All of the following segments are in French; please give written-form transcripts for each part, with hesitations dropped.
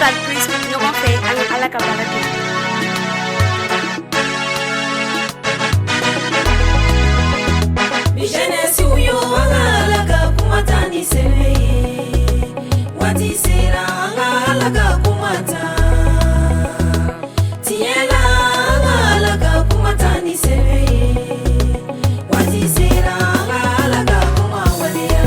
Global Plus ɲɔgɔn fɛ an ka Ala ka baara kɛ. Bi jeunesse yo an ka Ala ka kuma ta ni sɛbɛ ye. Waati sera an ka Ala ka kuma ta. Tiɲɛ la an ka Ala ka kuma ta ni sɛbɛ ye. Waati sera an ka Ala ka kuma waleya.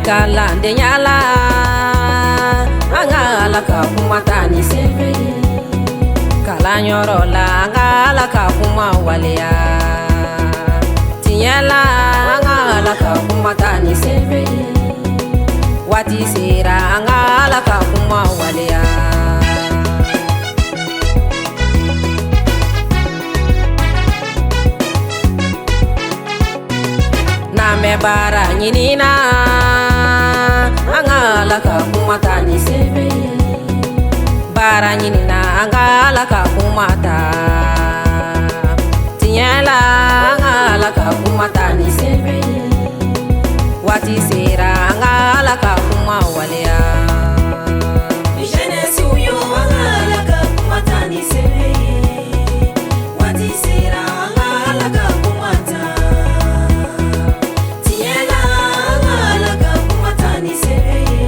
Kalandenya la an ka Ala ka kuma ta ni sɛbɛ ye. Kalanyɔrɔ la an ka Ala ka kuma waleya. Tiɲɛ la an ka Ala ka kuma ta ni sɛbɛ ye. Waati sera an ka Ala ka kuma waleya. N'an bɛ baara ɲini na an ka Ala ka kuma ta ni sɛbɛ ye. Baara ɲini na an ka Ala ka kuma ta. Tiɲɛ la an ka Ala ka kuma ta ni sɛbɛ ye. Waati sera an ka Ala ka kuma waleya. Bi jeunesse yo an ka Ala ka kuma ta ni sɛbɛ ye. Waati sera an ka Ala ka kuma ta. Tiɲɛ la an ka Ala ka kuma ta ni sɛbɛ ye.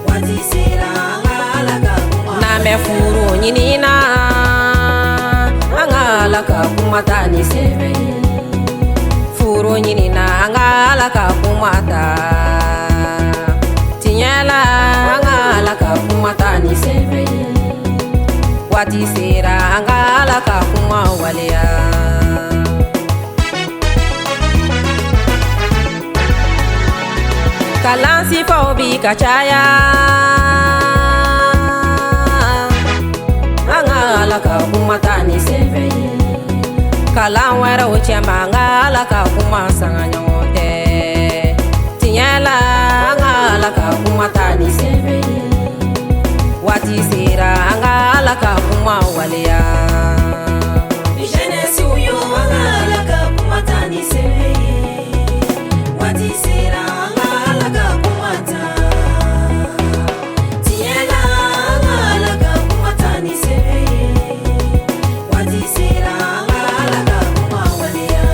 Waati sera an ka Ala ka kuma. N'an bɛ furu ɲini na an ka Ala ka kuma ta ni sɛbɛ ye. Furu ɲini na an ka Ala ka kuma ta. Tiɲɛ la an ka Ala ka kuma ta ni sɛbɛ ye. Waati sera an ka Ala ka kuma waleya. Kalan sifaw bi ka caya an ka Ala ka kuma ta ni sɛbɛ ye. Kalan wɛrɛw cɛma an ka Ala ka kuma sanga ɲɔgɔn tɛ. Tiɲɛ la an ka Ala ka kuma ta ni sɛbɛ ye. Waati sera an ka Ala ka kuma waleya. Bi jeunesse yo an ka Ala ka kuma ta ni sɛbɛ ye. Waati sera an ka Ala ka kuma ta. Tiɲɛ la an ka Ala ka kuma ta ni sɛbɛ ye. Waati sera an ka Ala ka kuma waleya.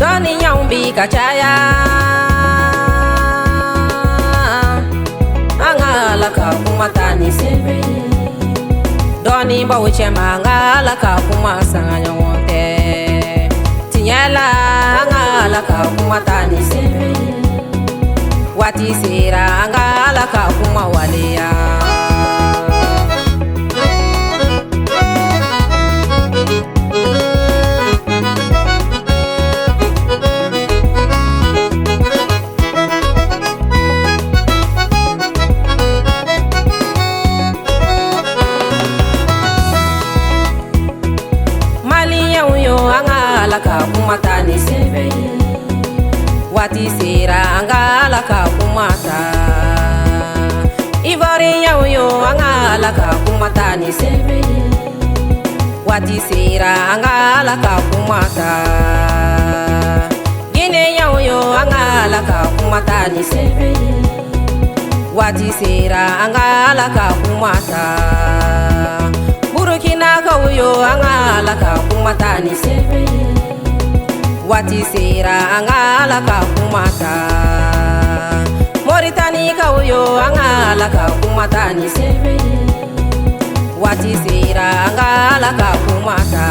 Dɔnniyaw bi ka caya an ka Ala ka kuma ta ni sɛbɛ ye. Dɔnnibaw cɛma an ka Ala ka kuma sanga ɲɔgɔn tɛ. Tiɲɛ la an ka Ala ka kuma ta ni sɛbɛ ye. Waati sera an ka Ala ka kuma waleya. Maliyɛnw yo an ka Ala ka kuma ta ni sɛbɛ ye. Waati sera an ka Ala ka kuma ta. Ivoiriyɛnw yo an ka Ala ka kuma ta ni sɛbɛ ye. Waati sera an ka Ala ka kuma ta. Guineyɛnw yo an ka Ala ka kuma ta ni sɛbɛ ye. Waati sera an ka Ala ka kuma ta. Burkinakaw yo an ka Ala ka kuma ta ni sɛbɛ ye. Waati sera an ka Ala ka kuma ta. Mauritaniakaw yo an ka Ala ka kuma ta ni sɛbɛ ye. Waati sera an ka Ala ka kuma ta.